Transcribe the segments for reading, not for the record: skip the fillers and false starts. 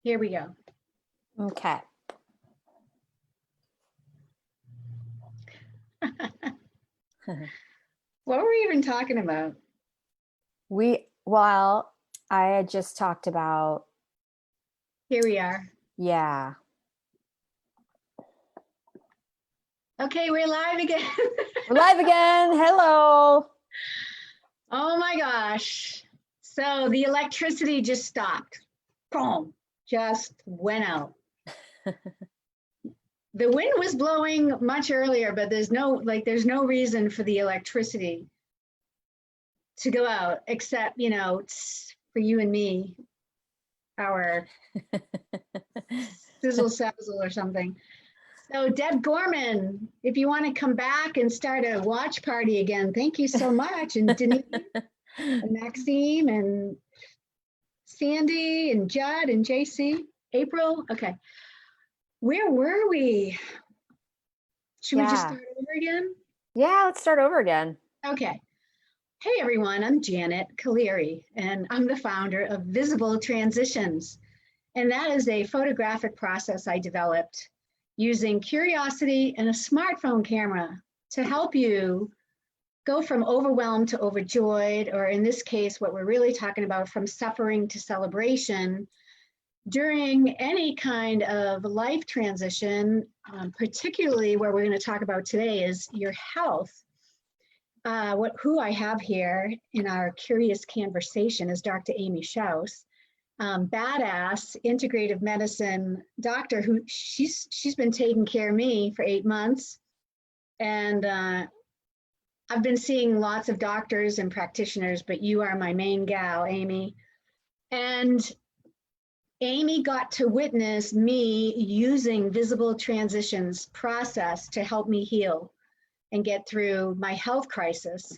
Here we go. Okay. What were we even talking about? Well, I had just talked about, Here we are. yeah. Okay, we're live again. We're live again. Hello. Oh my gosh. So the electricity just stopped. Boom, just went out. The wind was blowing much earlier, but there's no reason for the electricity to go out except, it's for you and me, our sizzle sazzle or something. So Deb Gorman, if you want to come back and start a watch party again, thank you so much. And Denise and Maxime and Sandy and Judd and JC, April. Okay. Where were we? Should we just start over again? Yeah, let's start over again. Okay. Hey everyone, I'm Janet Caliri, and I'm the founder of Visible Transitions. And that is a photographic process I developed using curiosity and a smartphone camera to help you go from overwhelmed to overjoyed, or in this case, what we're really talking about, from suffering to celebration during any kind of life transition, particularly where we're going to talk about today is your health. Who I have here in our curious conversation is Dr. Amy Shouse, badass integrative medicine doctor who she's been taking care of me for 8 months. And I've been seeing lots of doctors and practitioners, but you are my main gal, Amy. And Amy got to witness me using Visible Transitions process to help me heal and get through my health crisis.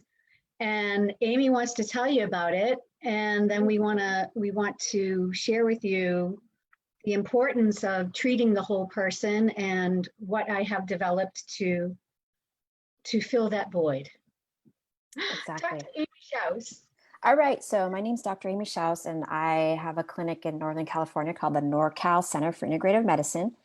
And Amy wants to tell you about it. And then we want to share with you the importance of treating the whole person and what I have developed to fill that void. Exactly. Dr. Amy Shouse. All right, so my name's Dr. Amy Shouse, and I have a clinic in Northern California called the NorCal Center for Integrative Medicine.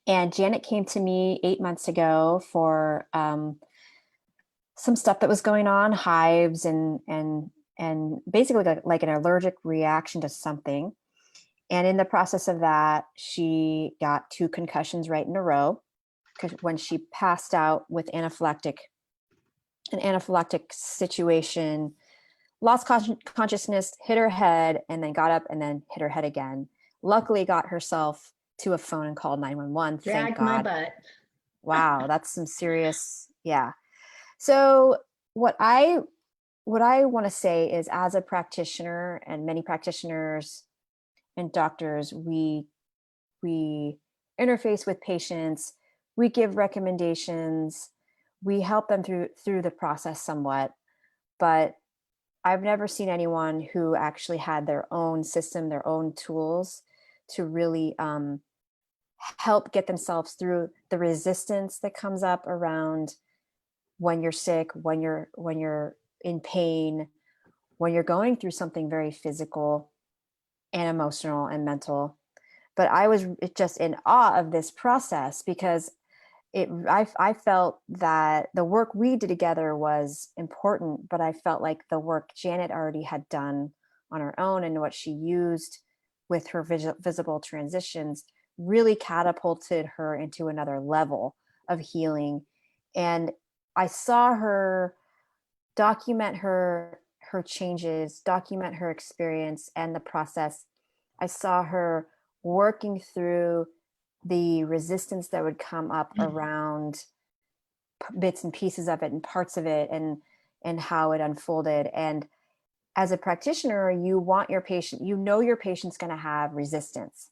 And Janet came to me 8 months ago for some stuff that was going on, hives and basically like an allergic reaction to something. And in the process of that, she got 2 concussions right in a row because when she passed out with an anaphylactic situation, lost consciousness, hit her head, and then got up and then hit her head again. Luckily got herself to a phone and called 911. Thank God. My butt. Wow, that's some serious, yeah. So what I want to say is, as a practitioner, and many practitioners and doctors, we interface with patients, we give recommendations, we help them through the process somewhat, but I've never seen anyone who actually had their own system, their own tools to really help get themselves through the resistance that comes up around when you're sick, when you're in pain, when you're going through something very physical and emotional and mental. But I was just in awe of this process because I felt that the work we did together was important, but I felt like the work Janet already had done on her own and what she used with her visible transitions really catapulted her into another level of healing. And I saw her document her changes, document her experience and the process. I saw her working through the resistance that would come up around bits and pieces of it and parts of it and how it unfolded. And as a practitioner, you want your patient, your patient's going to have resistance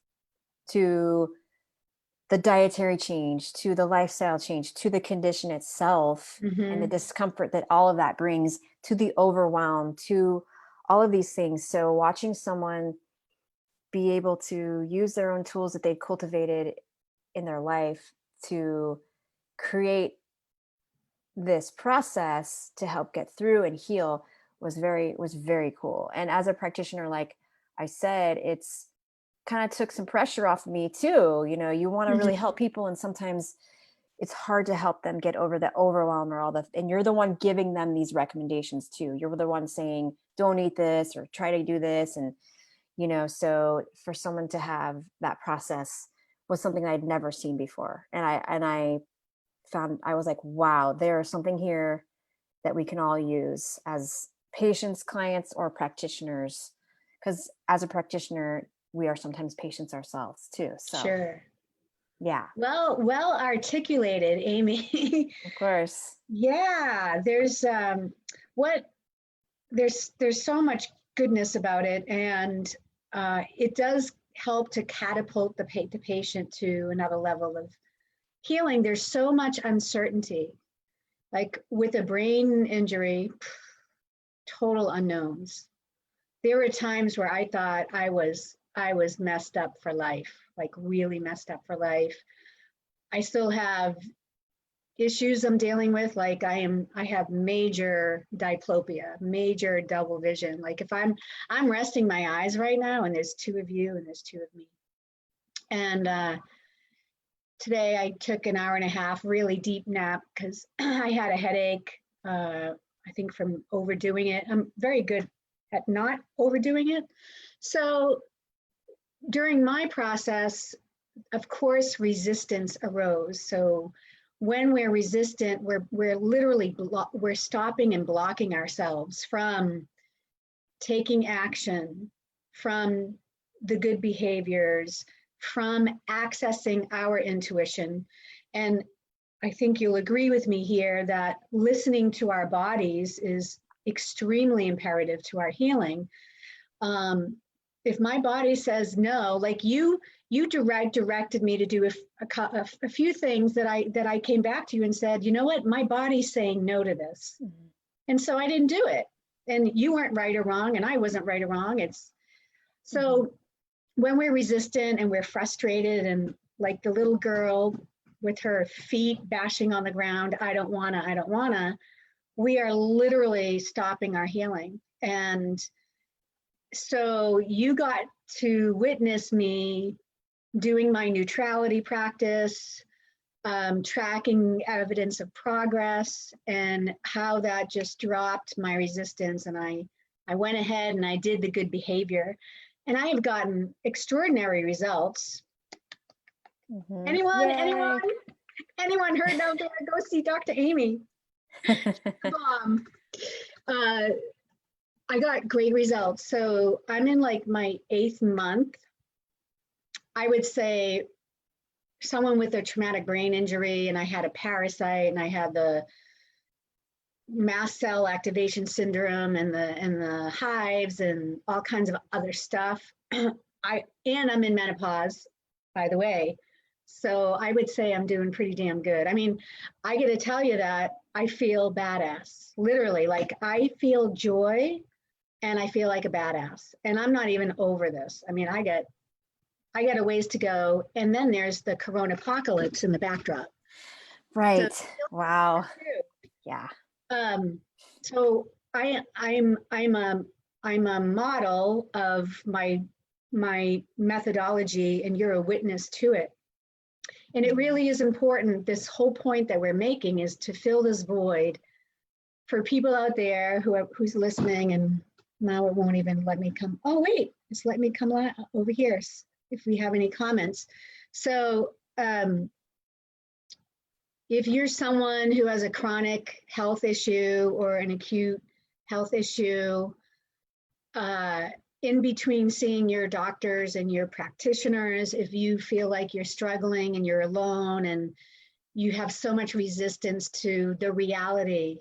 to the dietary change, to the lifestyle change, to the condition itself, and the discomfort that all of that brings, to the overwhelm, to all of these things. So watching someone be able to use their own tools that they've cultivated in their life to create this process to help get through and heal was very cool. And as a practitioner, like I said, it's kind of took some pressure off of me too. You know, you want to really help people, and sometimes it's hard to help them get over the overwhelm or and you're the one giving them these recommendations too. You're the one saying, don't eat this or try to do this. And, you know, so for someone to have that process was something I'd never seen before. And I was like, wow, there's something here that we can all use as patients, clients, or practitioners. Because as a practitioner, we are sometimes patients ourselves too. So Sure. yeah. Well articulated, Amy. Of course. Yeah, there's so much goodness about it, and it does help to catapult the patient to another level of healing. There's so much uncertainty, like with a brain injury, total unknowns. There were times where I thought I was messed up for life, like really messed up for life. I still have issues I'm dealing with, like I have major diplopia, major double vision. Like if I'm resting my eyes right now, and there's two of you and there's two of me. And today I took an hour and a half really deep nap because I had a headache, I think from overdoing it. I'm very good at not overdoing it. So during my process, of course, resistance arose. So when we're resistant, we're literally we're stopping and blocking ourselves from taking action, from the good behaviors, from accessing our intuition. And I think you'll agree with me here that listening to our bodies is extremely imperative to our healing. If my body says no, like you directed me to do a few things that I came back to you and said, you know what, my body's saying no to this. Mm-hmm. And so I didn't do it. And you weren't right or wrong, and I wasn't right or wrong. It's so when we're resistant and we're frustrated, and like the little girl with her feet bashing on the ground, I don't wanna, we are literally stopping our healing. And so you got to witness me doing my neutrality practice, tracking evidence of progress, and how that just dropped my resistance. And I went ahead and I did the good behavior, and I have gotten extraordinary results. Mm-hmm. Anyone heard no, go see Dr. Amy. I got great results. So I'm in like my 8th month. I would say someone with a traumatic brain injury, and I had a parasite, and I had the mast cell activation syndrome and the hives and all kinds of other stuff. I'm in menopause, by the way. So I would say I'm doing pretty damn good. I mean, I get to tell you that I feel badass, literally. Like I feel joy and I feel like a badass, and I'm not even over this. I mean, I got a ways to go. And then there's the corona apocalypse in the backdrop. Right. So, wow. Yeah. So I'm a model of my methodology, and you're a witness to it. And it really is important. This whole point that we're making is to fill this void for people out there who's listening. And now it won't even let me come. Oh, wait, it's letting me come over here if we have any comments. So if you're someone who has a chronic health issue or an acute health issue, in between seeing your doctors and your practitioners, if you feel like you're struggling and you're alone and you have so much resistance to the reality,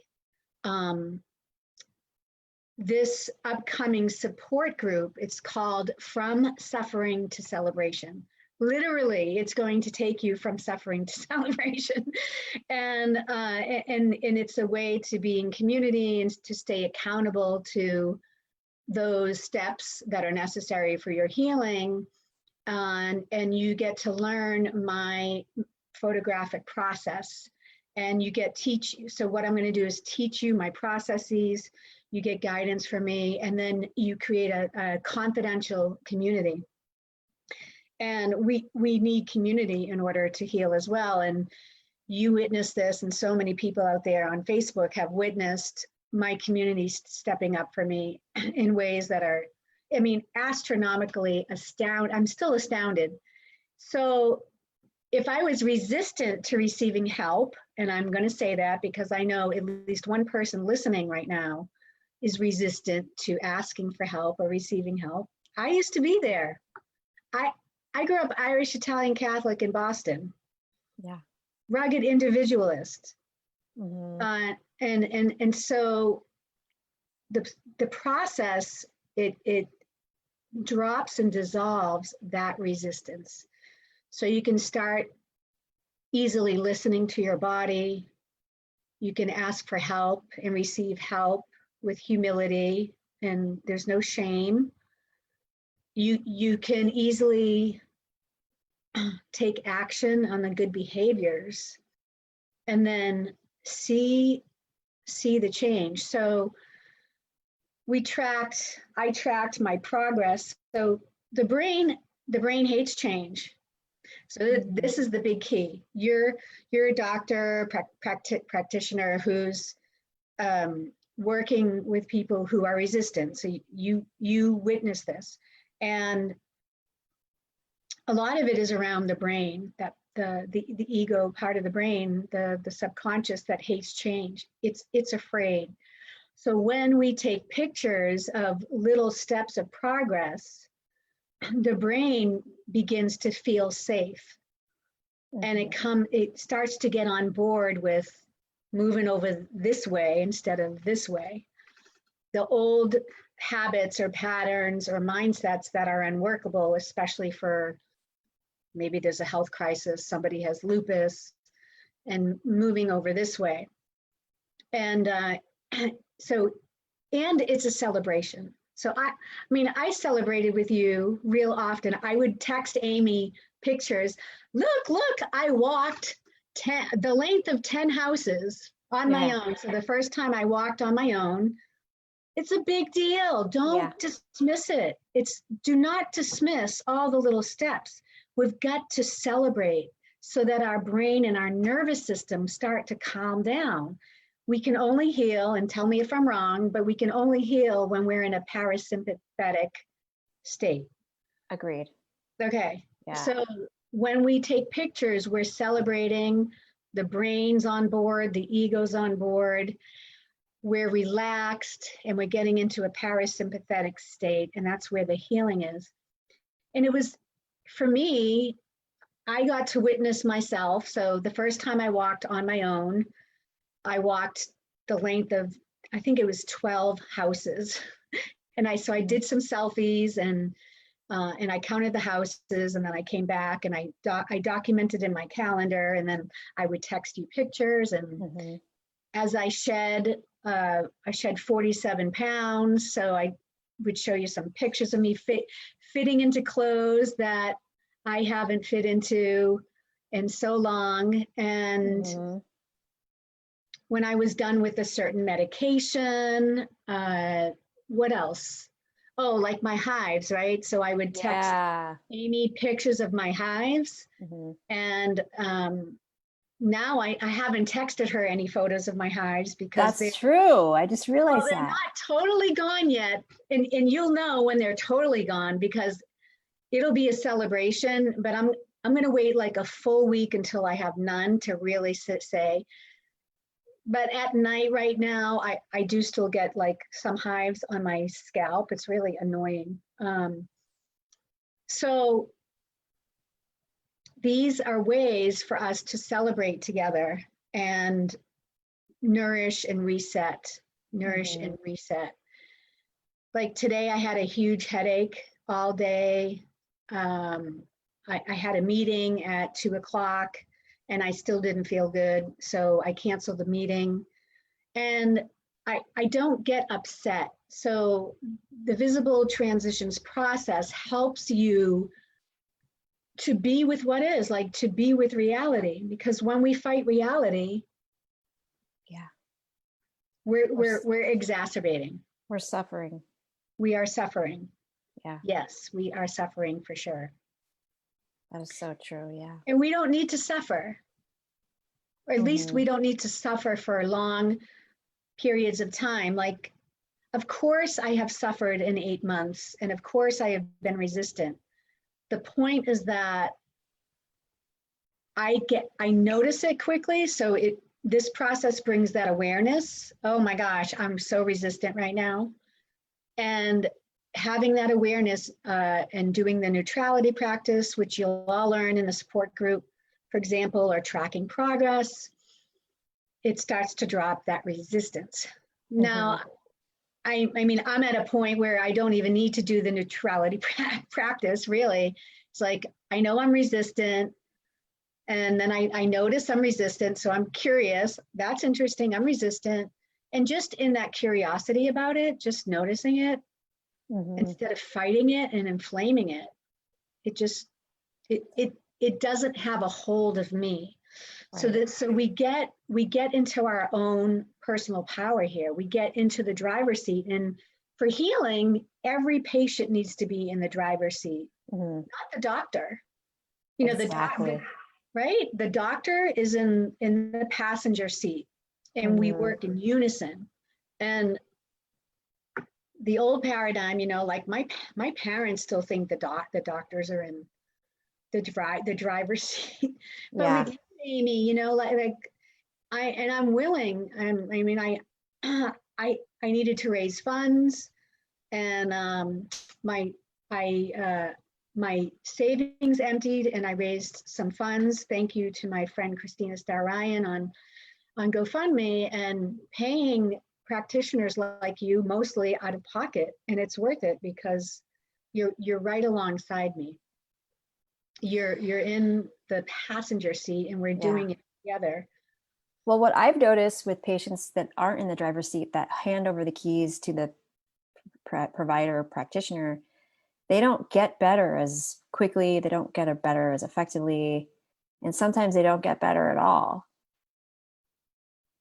this upcoming support group, it's called From Suffering to Celebration. Literally, it's going to take you from suffering to celebration. And it's a way to be in community and to stay accountable to those steps that are necessary for your healing. And you get to learn my photographic process, and you get so what I'm going to do is teach you my processes. You get guidance from me, and then you create a confidential community. And we need community in order to heal as well. And you witnessed this, and so many people out there on Facebook have witnessed my community stepping up for me in ways that are, I mean, astronomically astounding. I'm still astounded. So if I was resistant to receiving help, and I'm going to say that because I know at least one person listening right now is resistant to asking for help or receiving help. I used to be there. I grew up Irish, Italian, Catholic in Boston. Yeah. Rugged individualist. Mm-hmm. And so the process, it drops and dissolves that resistance. So you can start easily listening to your body. You can ask for help and receive help with humility, and there's no shame. You can easily take action on the good behaviors and then see the change. So I tracked my progress. So the brain hates change. So this is the big key. You're a doctor, practitioner who's working with people who are resistant. So you witness this. And a lot of it is around the brain, that the ego part of the brain, the subconscious that hates change. It's afraid. So when we take pictures of little steps of progress, the brain begins to feel safe. And it starts to get on board with moving over this way instead of this way. The old habits or patterns or mindsets that are unworkable, especially for maybe there's a health crisis, somebody has lupus, and moving over this way. And so it's a celebration. So I mean, I celebrated with you real often. I would text Amy pictures. Look, I walked the length of 10 houses on my own. So the first time I walked on my own, it's a big deal. Don't dismiss it. Do not dismiss all the little steps. We've got to celebrate so that our brain and our nervous system start to calm down. We can only heal, and tell me if I'm wrong, but we can only heal when we're in a parasympathetic state. Agreed. Okay. Yeah. So when we take pictures, we're celebrating, the brain's on board, the ego's on board, we're relaxed, and we're getting into a parasympathetic state, and that's where the healing is. And it was, for me, I got to witness myself. So the first time I walked on my own, I walked the length of, I think it was 12 houses. And so I did some selfies and I counted the houses, and then I came back and I documented in my calendar, and then I would text you pictures. And as I shed 47 pounds. So I would show you some pictures of me fitting into clothes that I haven't fit into in so long. And when I was done with a certain medication, what else? Oh, like my hives, right? So I would text Amy pictures of my hives. And now I haven't texted her any photos of my hives because that's true. I just realized they're not totally gone yet. And you'll know when they're totally gone because it'll be a celebration, but I'm going to wait like a full week until I have none to really say. But at night right now, I do still get like some hives on my scalp. It's really annoying. So these are ways for us to celebrate together and nourish and reset, and reset. Like today I had a huge headache all day. I had a meeting at 2:00 and I still didn't feel good. So I canceled the meeting, and I don't get upset. So the visible transitions process helps you to be with what is, like to be with reality, because when we fight reality, we're exacerbating. We're suffering. We are suffering. Yeah. Yes, we are suffering for sure. That is so true. Yeah. And we don't need to suffer, or at least Mm-hmm. we don't need to suffer for long periods of time. Like, of course I have suffered in 8 months, and of course I have been resistant. The point is that I notice it quickly. So this process brings that awareness. Oh my gosh, I'm so resistant right now. And having that awareness and doing the neutrality practice, which you'll all learn in the support group, for example, or tracking progress, it starts to drop that resistance. Mm-hmm. Now, I mean, I'm at a point where I don't even need to do the neutrality practice, really. It's like, I know I'm resistant, and then I notice I'm resistant, so I'm curious. That's interesting, I'm resistant. And just in that curiosity about it, just noticing it, Mm-hmm. instead of fighting it and inflaming it, it doesn't have a hold of me. Right. So we get into our own personal power here. We get into the driver's seat. And for healing, every patient needs to be in the driver's seat, Mm-hmm. not the doctor. You know, exactly. Right? The doctor is in the passenger seat, and we work in unison. And the old paradigm, you know, like my parents still think the doctors are in the driver's seat. But Yeah. with Amy, you know, like I'm willing. I mean, I needed to raise funds, and my savings emptied, and I raised some funds. Thank you to my friend Christina Starayan on GoFundMe, and paying practitioners like you mostly out of pocket, and it's worth it because you're right alongside me. You're in the passenger seat, and we're doing it together. Well, what I've noticed with patients that aren't in the driver's seat, that hand over the keys to the provider or practitioner, they don't get better as quickly, they don't get better as effectively, and sometimes they don't get better at all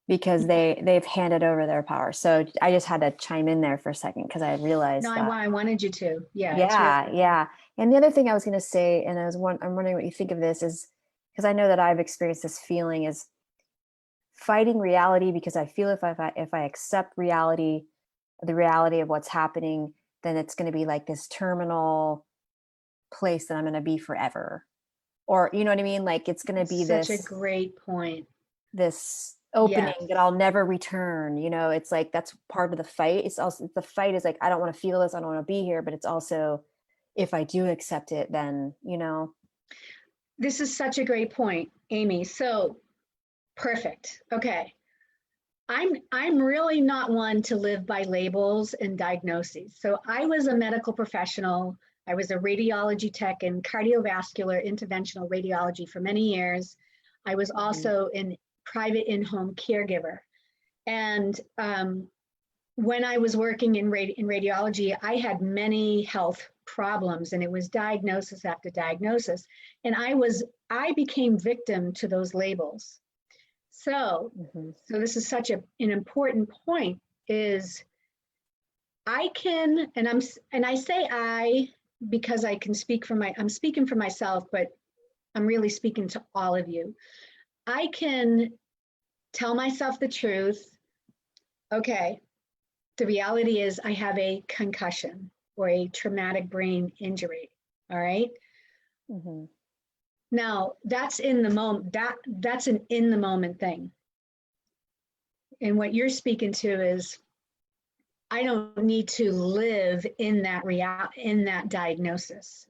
because they've handed over their power. So I just had to chime in there for a second because I realized no, that. I wanted you to. Yeah. And the other thing I was going to say, and I'm wondering what you think of this, is because I know that I've experienced this feeling, is fighting reality, because I feel if I accept reality, the reality of what's happening, then it's going to be like this terminal place that I'm going to be forever. Or, you know what I mean? Like it's going to be such a great point. This opening that I'll never return. You know, it's like, that's part of the fight. It's also, the fight is like, I don't want to feel this. I don't want to be here. But it's also, if I do accept it, then, you know. This is such a great point, Amy. So perfect. Okay. I'm really not one to live by labels and diagnoses. So I was a medical professional. I was a radiology tech in cardiovascular interventional radiology for many years. I was also in private in-home caregiver. And when I was working in radiology, I had many health problems, and it was diagnosis after diagnosis. And I became victim to those labels. So, so this is such an important point, is I can, and I say I, because I can speak for I'm speaking for myself, but I'm really speaking to all of you. I can tell myself the truth. Okay, the reality is I have a concussion or a traumatic brain injury, all right? Now, that's in the moment, that's an in the moment thing. And what you're speaking to is, I don't need to live in that diagnosis.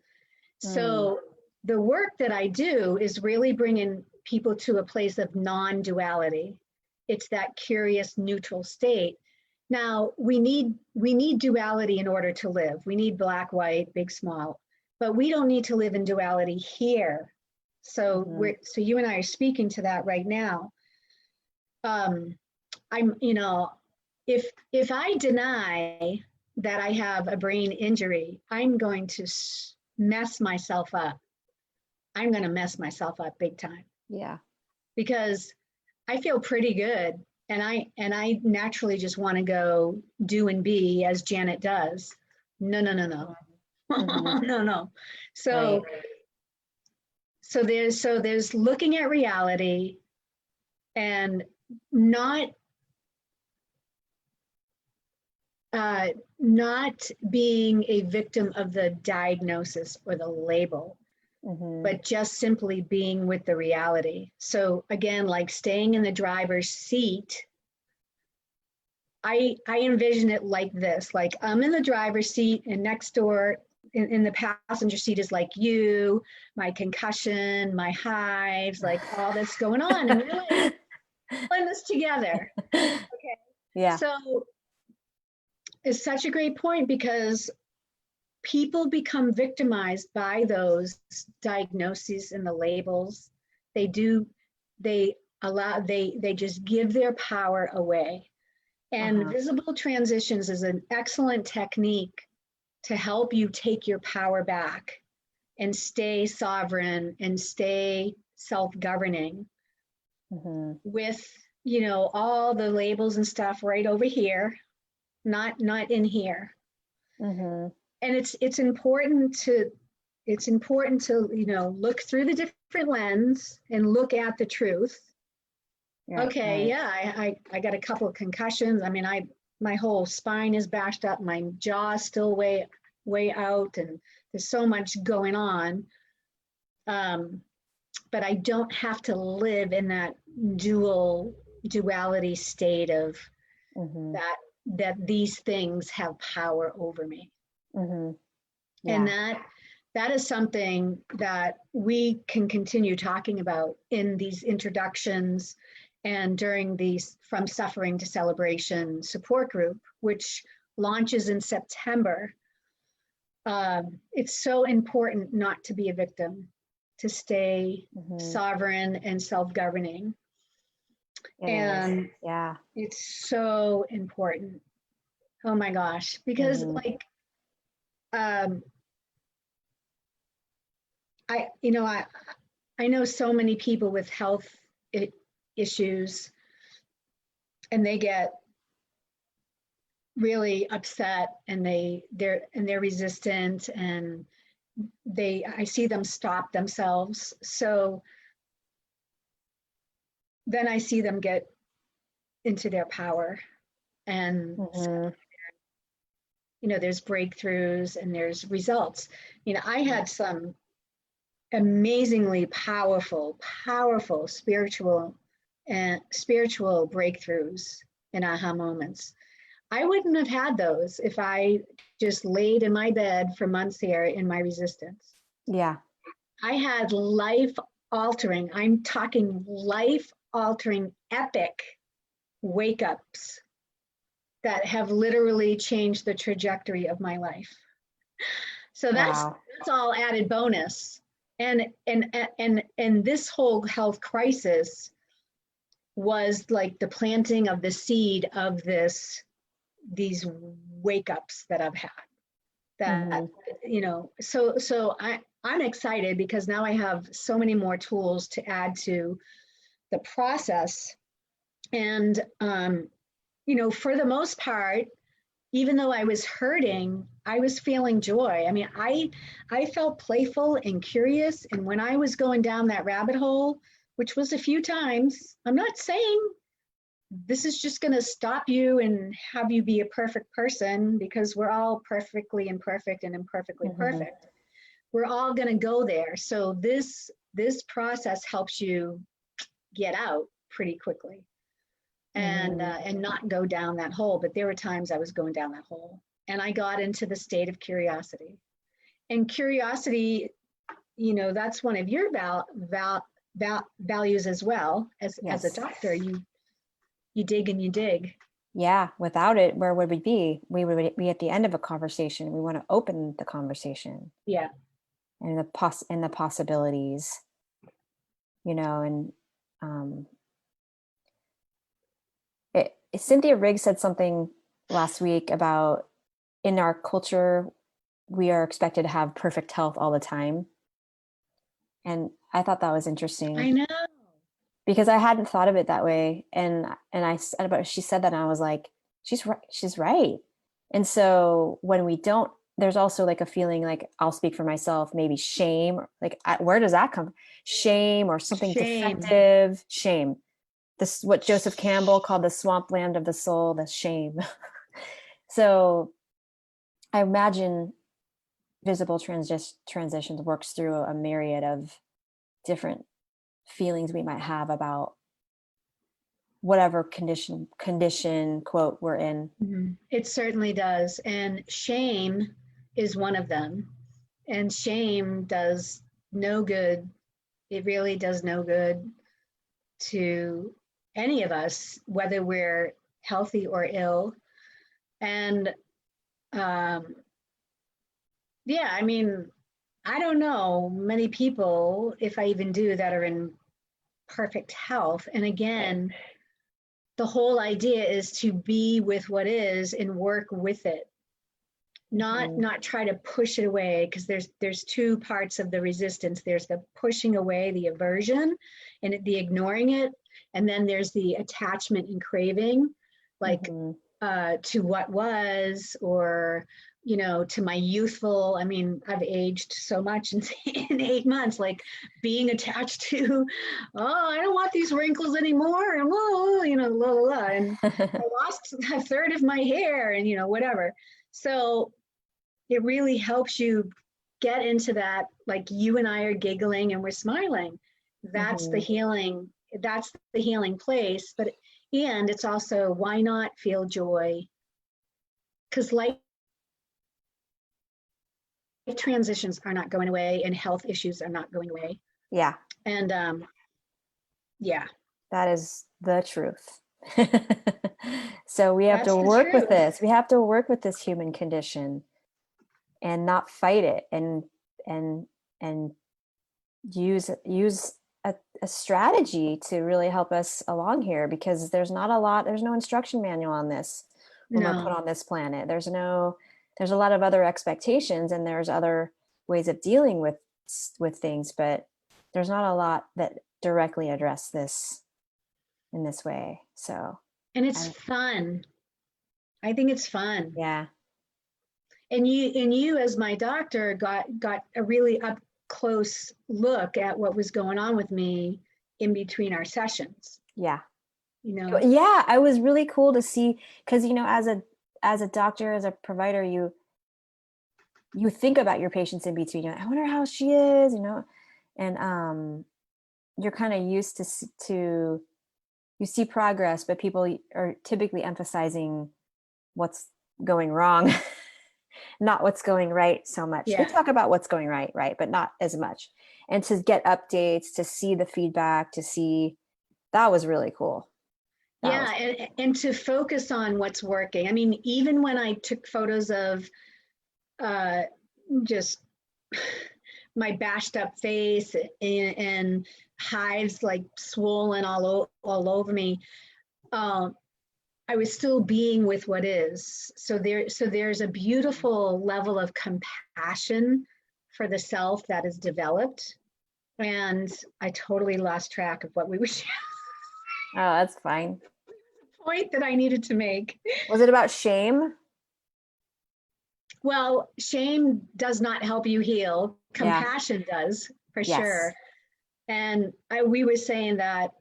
So the work that I do is really bringing people to a place of non-duality. It's that curious neutral state. Now, we need duality in order to live. We need black, white, big, small, but we don't need to live in duality here. So so you and I are speaking to that right now. I'm, you know, if I deny that I have a brain injury, I'm going to mess myself up. I'm going to mess myself up big time. Yeah. Because I feel pretty good, and I naturally just want to go do and be as Janet does. No. No. So there's looking at reality and not being a victim of the diagnosis or the label, but just simply being with the reality. So again, like staying in the driver's seat, I envision it like this, like I'm in the driver's seat and next door in the passenger seat is like you, my concussion, my hives, like all that's going on, and really pulling this together. Okay. Yeah. So it's such a great point, because people become victimized by those diagnoses and the labels. They just give their power away. And visible transitions is an excellent technique to help you take your power back and stay sovereign and stay self-governing with, you know, all the labels and stuff right over here, not in here. And it's important to you know, look through the different lens and look at the truth. Right, okay, right. Yeah, I got a couple of concussions. I mean, my whole spine is bashed up, my jaw is still way out, and there's so much going on. But I don't have to live in that duality state of that these things have power over me. Yeah. And that is something that we can continue talking about in these introductions and during these From Suffering to Celebration support group, which launches in September. It's so important not to be a victim, to stay sovereign and self-governing. And yeah, it's so important. Oh my gosh, because like, I know so many people with health issues, and they get really upset, and they're resistant, and I see them stop themselves. So then I see them get into their power, and you know, there's breakthroughs and there's results. You know, I had some amazingly powerful spiritual breakthroughs and aha moments. I wouldn't have had those if I just laid in my bed for months here in my resistance. Yeah. I had life-altering, I'm talking life-altering epic wake-ups that have literally changed the trajectory of my life. So that's all added bonus. And this whole health crisis was like the planting of the seed of these wake-ups that I've had. That you know, so I'm excited because now I have so many more tools to add to the process. And you know, for the most part, even though I was hurting, I was feeling joy. I mean, I felt playful and curious. And when I was going down that rabbit hole, which was a few times, I'm not saying this is just going to stop you and have you be a perfect person, because we're all perfectly imperfect and imperfectly perfect. We're all going to go there. So this process helps you get out pretty quickly. And not go down that hole. But there were times I was going down that hole, and I got into the state of curiosity. And curiosity, you know, that's one of your values as well. As a doctor, you dig and you dig. Yeah, without it, where would we be? We would be at the end of a conversation. We want to open the conversation. Yeah. And the possibilities, you know, and Cynthia Riggs said something last week about, in our culture, we are expected to have perfect health all the time. And I thought that was interesting. I know. Because I hadn't thought of it that way. And she said that, and I was like, she's right. And so when we don't there's also like a feeling, like I'll speak for myself, maybe shame, like where does that come? Shame or something Shame. defective, shame. This, what Joseph Campbell called the swampland of the soul, the shame. So I imagine visible transitions works through a myriad of different feelings we might have about whatever condition quote we're in. It certainly does. And shame is one of them. And shame does no good. It really does no good to any of us, whether we're healthy or ill. And yeah, I mean, I don't know many people, if I even do, that are in perfect health. And again, the whole idea is to be with what is and work with it, not try to push it away, because there's two parts of the resistance. There's the pushing away, the aversion, and the ignoring it, and then there's the attachment and craving, like to what was, or to my youthful. I mean, I've aged so much in 8 months, like being attached to, I don't want these wrinkles anymore, and and I lost a third of my hair, and whatever. So it really helps you get into that, like you and I are giggling and we're smiling. That's the healing. That's the healing place. And it's also, why not feel joy? Because life transitions are not going away, and health issues are not going away. Yeah. And yeah. That is the truth. So we have That's to the work with truth. this. We have to work with this human condition and not fight it, and use a strategy to really help us along here, because there's no instruction manual on this when we're put on this planet. There's a lot of other expectations, and there's other ways of dealing with things, but there's not a lot that directly address this in this way. So, and it's fun. I think it's fun. Yeah. And you as my doctor got a really up close look at what was going on with me in between our sessions. Yeah. Yeah, it was really cool to see, because as a doctor, as a provider, you think about your patients in between. I wonder how she is, and you're kind of used to you see progress, but people are typically emphasizing what's going wrong, not what's going right so much. Yeah. They talk about what's going right, but not as much. And to get updates, to see the feedback, that was really cool. And to focus on what's working. I mean, even when I took photos of just my bashed up face and hives like swollen all over me, I was still being with what is. So there's a beautiful level of compassion for the self that is developed. And I totally lost track of what we were sharing. Oh, that's fine. Point that I needed to make. Was it about shame? Well, shame does not help you heal. Compassion does, for sure. And we were saying that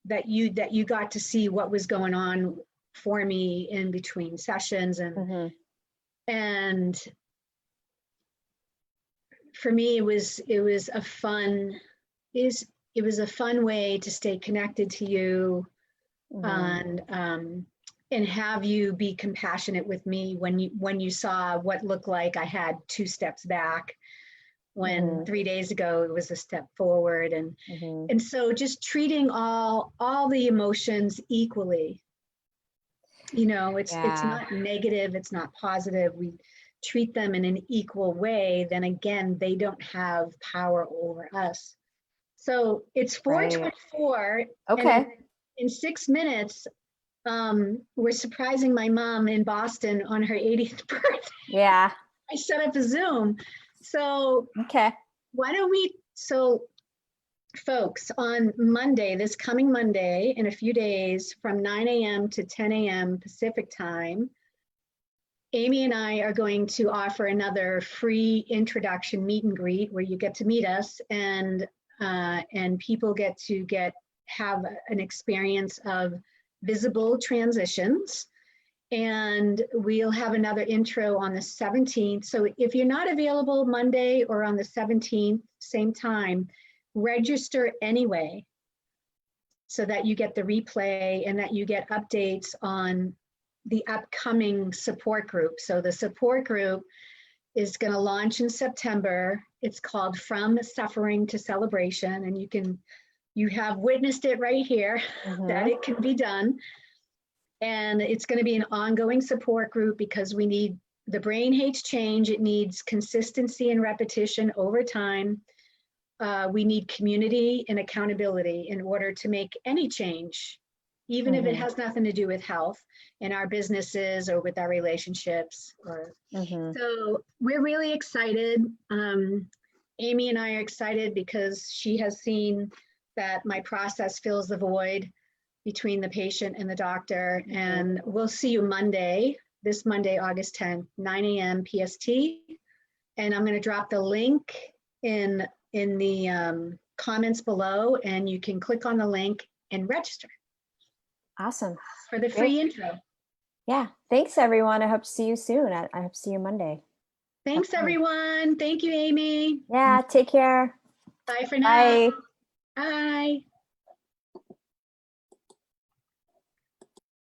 that you got to see what was going on for me in between sessions, and for me it was a fun way to stay connected to you, and have you be compassionate with me when you saw what looked like I had 2 steps back, when 3 days ago it was a step forward, and so just treating all the emotions equally. It's not negative, it's not positive. We treat them in an equal way, then again, they don't have power over us. So it's 4:24. Okay. In 6 minutes, we're surprising my mom in Boston on her 80th birthday. Yeah. I set up a Zoom. So okay. Why don't we, folks, on Monday, this coming Monday, in a few days, from 9 a.m. to 10 a.m. Pacific time, Amy and I are going to offer another free introduction meet and greet where you get to meet us, and people get to have an experience of visible transitions. And we'll have another intro on the 17th. So if you're not available Monday or on the 17th, same time, register anyway, so that you get the replay and that you get updates on the upcoming support group. So the support group is going to launch in September. It's called From Suffering to Celebration. And you have witnessed it right here, that it can be done. And it's going to be an ongoing support group because the brain hates change. It needs consistency and repetition over time. We need community and accountability in order to make any change, even if it has nothing to do with health in our businesses or with our relationships. So we're really excited. Amy and I are excited because she has seen that my process fills the void between the patient and the doctor. And we'll see you this Monday, August 10th, 9 a.m. PST. And I'm going to drop the link in the comments below, and you can click on the link and register. Awesome. For the free intro. Yeah. Thanks, everyone. I hope to see you soon. I hope to see you Monday. Thanks, everyone. Thank you, Amy. Yeah. Take care. Bye for now. Bye. Bye.